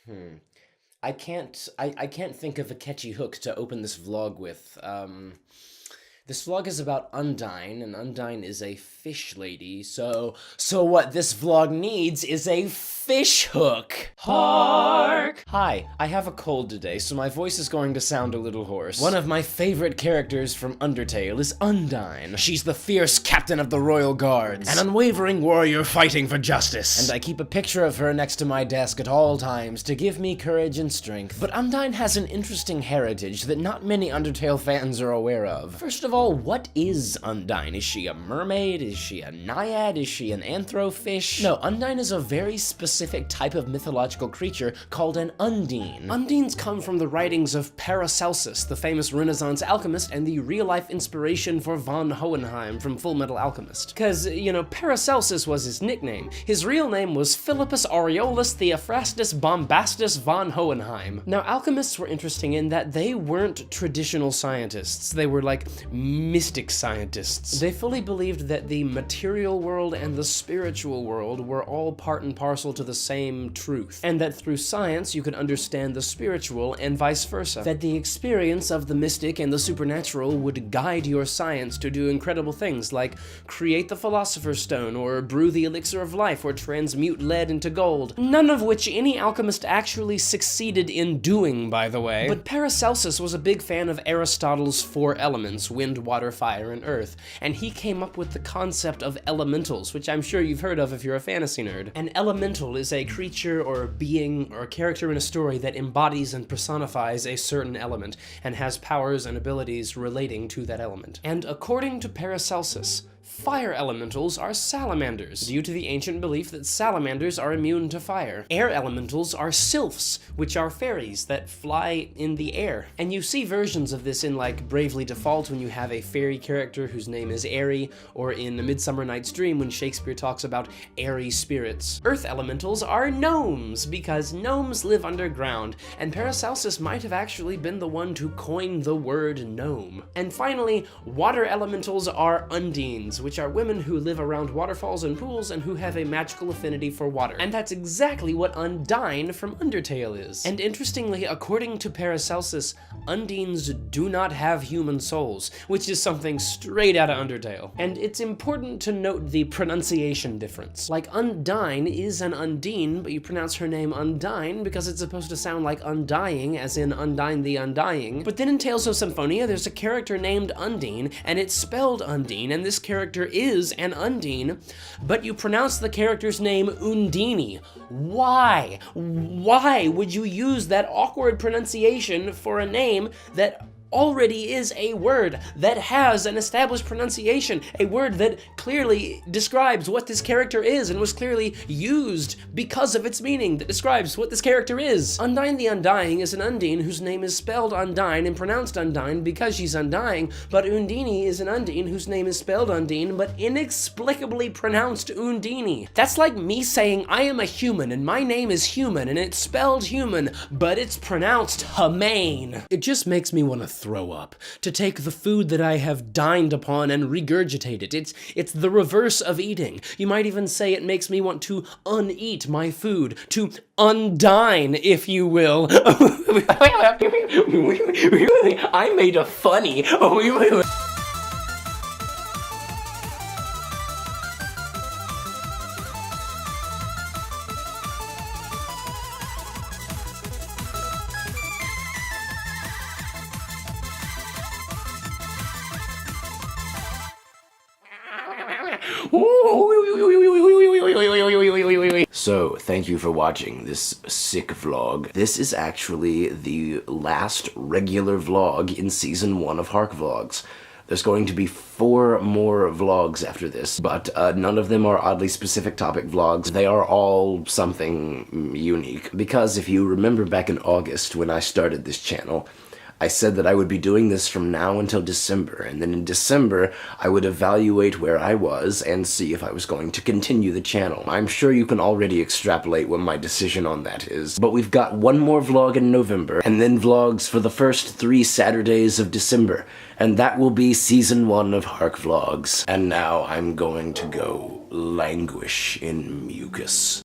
Hmm. I can't think of a catchy hook to open this vlog with. This vlog is about Undyne, and Undyne is a fish lady, so what this vlog needs is a fish hook. Hark! Hi, I have a cold today, so my voice is going to sound a little hoarse. One of my favorite characters from Undertale is Undyne. She's the fierce captain of the Royal Guards, an unwavering warrior fighting for justice. And I keep a picture of her next to my desk at all times to give me courage and strength. But Undyne has an interesting heritage that not many Undertale fans are aware of. First of all, what is Undyne? Is she a mermaid? Is she a naiad? Is she an anthrofish? No, Undyne is a very specific type of mythological creature called an Undine. Undines come from the writings of Paracelsus, the famous Renaissance alchemist and the real-life inspiration for von Hohenheim from Full Metal Alchemist. Cause, Paracelsus was his nickname. His real name was Philippus Aureolus Theophrastus Bombastus von Hohenheim. Now, alchemists were interesting in that they weren't traditional scientists. They were like mystic scientists. They fully believed that the material world and the spiritual world were all part and parcel to the same truth, and that through science you could understand the spiritual and vice versa. That the experience of the mystic and the supernatural would guide your science to do incredible things like create the Philosopher's Stone, or brew the elixir of life, or transmute lead into gold. None of which any alchemist actually succeeded in doing, by the way. But Paracelsus was a big fan of Aristotle's four elements: wind, water, fire, and earth, and he came up with the concept of elementals, which I'm sure you've heard of if you're a fantasy nerd. An elemental is a creature or being or character in a story that embodies and personifies a certain element, and has powers and abilities relating to that element. And according to Paracelsus, fire elementals are salamanders, due to the ancient belief that salamanders are immune to fire. Air elementals are sylphs, which are fairies that fly in the air. And you see versions of this in like Bravely Default when you have a fairy character whose name is Airy, or in A Midsummer Night's Dream when Shakespeare talks about airy spirits. Earth elementals are gnomes, because gnomes live underground, and Paracelsus might have actually been the one to coin the word gnome. And finally, water elementals are undines, which are women who live around waterfalls and pools and who have a magical affinity for water. And that's exactly what Undyne from Undertale is. And interestingly, according to Paracelsus, Undines do not have human souls, which is something straight out of Undertale. And it's important to note the pronunciation difference. Like, Undyne is an Undine, but you pronounce her name Undyne because it's supposed to sound like undying, as in Undyne the Undying. But then in Tales of Symphonia, there's a character named Undine, and it's spelled Undine, and this character is an Undine, but you pronounce the character's name Undine. Why? Why would you use that awkward pronunciation for a name that already is a word that has an established pronunciation, a word that clearly describes what this character is and was clearly used because of its meaning that describes what this character is? Undyne the Undying is an Undine whose name is spelled Undyne and pronounced Undyne because she's undying, but Undine is an Undine whose name is spelled Undine but inexplicably pronounced Undine. That's like me saying I am a human and my name is Human and it's spelled human, but it's pronounced Humane. It just makes me want to throw up, to take the food that I have dined upon and regurgitate it. It's the reverse of eating. You might even say it makes me want to uneat my food, to undine, if you will. I made a funny. So, thank you for watching this sick vlog. This is actually the last regular vlog in Season 1 of HarkVlogs. There's going to be 4 more vlogs after this, but none of them are oddly specific topic vlogs. They are all something unique. Because if you remember back in August when I started this channel, I said that I would be doing this from now until December, and then in December, I would evaluate where I was and see if I was going to continue the channel. I'm sure you can already extrapolate what my decision on that is, but we've got 1 more vlog in November, and then vlogs for the first 3 Saturdays of December, and that will be Season 1 of HarkVlogs. And now I'm going to go languish in mucus.